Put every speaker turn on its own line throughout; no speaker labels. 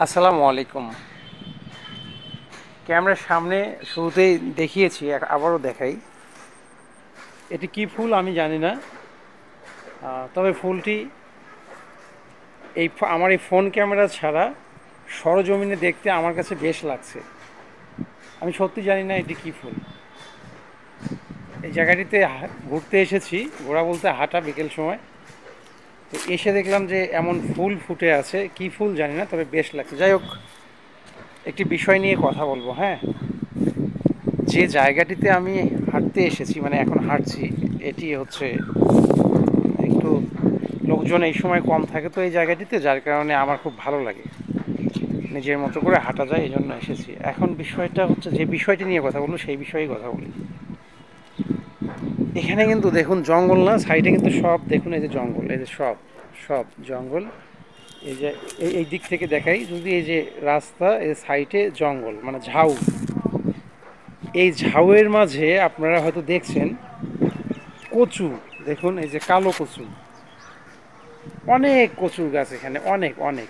আসসালামু আলাইকুম। ক্যামেরার সামনে শুরুতেই দেখিয়েছি, আবারও দেখাই। এটি কি ফুল আমি জানি না, তবে ফুলটি আমার এই ফোন ক্যামেরা ছাড়া সরজমিনে দেখতে আমার কাছে বেশ লাগছে। আমি সত্যি জানি না এটি কি ফুল। এই জায়গাটিতে ঘুরতে এসেছি, ঘোরা বলতে হাঁটা, বিকেল সময়। তো এসে দেখলাম যে এমন ফুল ফুটে আছে, কি ফুল জানি না, তবে বেশ লাগছে। যাই হোক, একটি বিষয় নিয়ে কথা বলবো। হ্যাঁ, যে জায়গাটিতে আমি হাঁটতে এসেছি, মানে এখন হাঁটছি, এটি হচ্ছে একটু লোকজন এই সময় কম থাকে তো এই জায়গাটিতে, যার কারণে আমার খুব ভালো লাগে, নিজের মতো করে হাঁটা যায়, এই জন্য এসেছি। এখন বিষয়টা হচ্ছে, যে বিষয়টি নিয়ে কথা বলবো সেই বিষয়েই কথা বলি। এখানে কিন্তু দেখুন জঙ্গল না, সাইডে কিন্তু সব দেখুন, এই যে জঙ্গল, এই যে সব সব জঙ্গল। এই যে এই দিক থেকে দেখাই যদি, এই যে রাস্তা, এই সাইডে জঙ্গল, মানে ঝাউ। এই ঝাউয়ের মাঝে আপনারা হয়তো দেখছেন কচু। দেখুন এই যে কালো কচু, অনেক কচুর গাছ এখানে, অনেক অনেক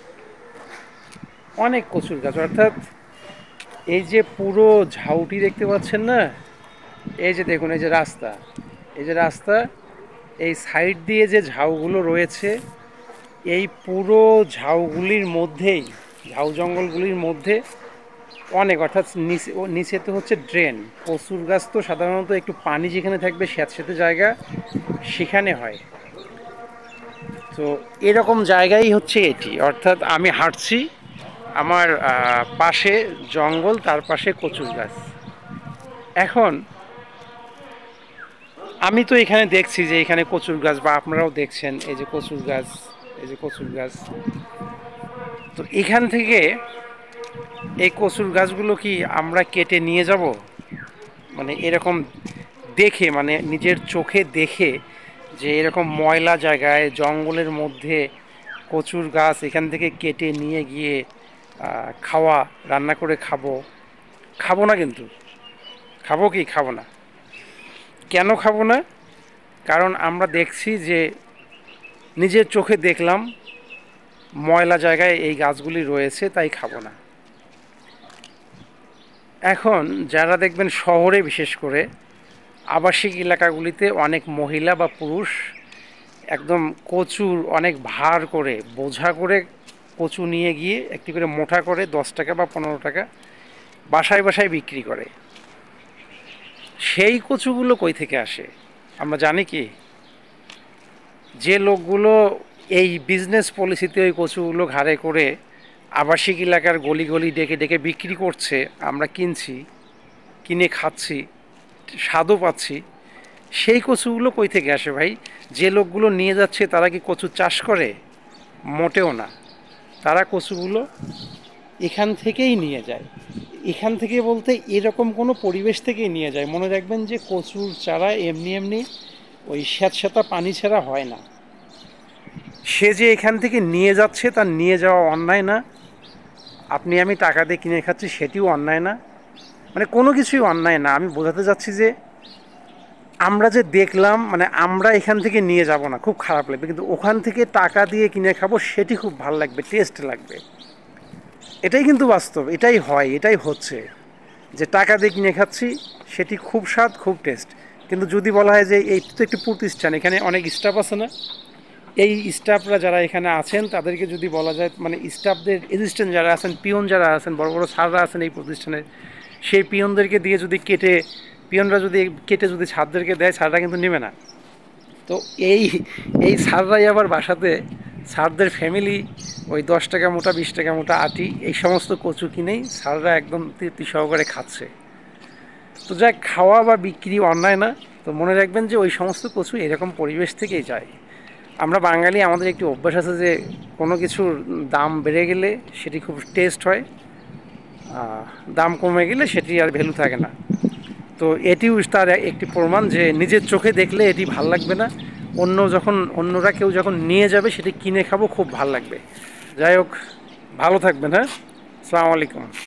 অনেক কচুর গাছ। অর্থাৎ এই যে পুরো ঝাউটি দেখতে পাচ্ছেন না, এই যে দেখুন, এই যে রাস্তা, এই যে রাস্তা, এই সাইড দিয়ে যে ঝাউগুলো রয়েছে, এই পুরো ঝাউগুলির মধ্যেই, ঝাউ জঙ্গলগুলির মধ্যে অনেক, অর্থাৎ নিচেতে হচ্ছে ড্রেন। কচুর গাছ তো সাধারণত একটু পানি যেখানে থাকবে স্যাঁতসেঁতে জায়গা, সেখানে হয়। তো এরকম জায়গাই হচ্ছে এটি। অর্থাৎ আমি হাঁটছি, আমার পাশে জঙ্গল, তার পাশে কচুর গাছ। এখন আমি তো এখানে দেখছি যে এখানে কচুর গাছ, বা আপনারাও দেখছেন এই যে কচুর গাছ, এই যে কচুর গাছ। তো এখান থেকে এই কচুর গাছগুলো কি আমরা কেটে নিয়ে যাব? মানে এরকম দেখে, মানে নিজের চোখে দেখে, যে এরকম ময়লা জায়গায় জঙ্গলের মধ্যে কচুর গাছ এখান থেকে কেটে নিয়ে গিয়ে খাওয়া, রান্না করে খাবো? খাবো না কিন্তু। খাবো কি? খাবো না। কেন খাবো না? কারণ আমরা দেখছি যে, নিজের চোখে দেখলাম ময়লা জায়গায় এই গাছগুলি রয়েছে, তাই খাবো না। এখন যারা দেখবেন শহরে, বিশেষ করে আবাসিক এলাকাগুলিতে, অনেক মহিলা বা পুরুষ একদম কচুর অনেক ভার করে, বোঝা করে কচু নিয়ে গিয়ে একটি করে মোটা করে 10 টাকা বা 15 টাকা বাসায় বাসায় বিক্রি করে। সেই কচুগুলো কই থেকে আসে আমরা জানি কি? যে লোকগুলো এই বিজনেস পলিসিতে ওই কচুগুলো ঘাড়ে করে আবাসিক এলাকার গলি গলি ডেকে ডেকে বিক্রি করছে, আমরা কিনছি, কিনে খাচ্ছি, স্বাদও পাচ্ছি, সেই কচুগুলো কই থেকে আসে ভাই? যে লোকগুলো নিয়ে যাচ্ছে তারা কি কচু চাষ করে? মোটেও না। তারা কচুগুলো এখান থেকেই নিয়ে যায়। এখান থেকে বলতে এরকম কোনো পরিবেশ থেকেই নিয়ে যায়। মনে রাখবেন যে কচুর চারা এমনি এমনি ওই স্যাঁতসেঁতা পানি ছাড়া হয় না। সে যে এখান থেকে নিয়ে যাচ্ছে, তার নিয়ে যাওয়া অন্যায় না? আপনি আমি টাকা দিয়ে কিনে খাচ্ছি, সেটিও অন্যায় না? মানে কোনো কিছুই অন্যায় না। আমি বোঝাতে যাচ্ছি যে, আমরা যে দেখলাম, মানে আমরা এখান থেকে নিয়ে যাব না, খুব খারাপ লাগবে, কিন্তু ওখান থেকে টাকা দিয়ে কিনে খাবো, সেটি খুব ভালো লাগবে, টেস্ট লাগবে। এটাই কিন্তু বাস্তব, এটাই হয়, এটাই হচ্ছে। যে টাকা দিয়ে কিনে খাচ্ছি, সেটি খুব স্বাদ, খুব টেস্ট। কিন্তু যদি বলা হয় যে এই তো একটি প্রতিষ্ঠান, এখানে অনেক স্টাফ আছে না, এই স্টাফরা যারা এখানে আছেন তাদেরকে যদি বলা যায়, মানে স্টাফদের অ্যাসিস্ট্যান্ট যারা আছেন, পিয়ন যারা আছেন, বড় বড় স্যাররা আছেন এই প্রতিষ্ঠানের, সেই পিয়নদেরকে দিয়ে যদি কেটে, পিয়নরা যদি কেটে যদি ছাত্রদেরকে দেয়, স্যাররা কিন্তু নেবে না। তো এই এই স্যাররাই আবার বাসাতে, স্যারদের ফ্যামিলি ওই 10 টাকা মোটা, 20 টাকা মোটা আটি, এই সমস্ত কচু কিনেই স্যাররা একদম তৃপ্তি সহকারে খাচ্ছে। তো যাক, খাওয়া বা বিক্রি অন্যায় না। তো মনে রাখবেন যে ওই সমস্ত কচু এরকম পরিবেশ থেকেই যায়। আমরা বাঙালি, আমাদের একটি অভ্যাস আছে যে কোনো কিছুর দাম বেড়ে গেলে সেটি খুব টেস্ট হয়, দাম কমে গেলে সেটি আর ভ্যালু থাকে না। তো এটিও তার একটি প্রমাণ যে নিজের চোখে দেখলে এটি ভাল লাগবে না, অন্যরা কেউ যখন নিয়ে যাবে সেটি কিনে খাবো, খুব ভাল লাগবে। যাই হোক, ভালো থাকবেন। হ্যাঁ, আসসালামু আলাইকুম।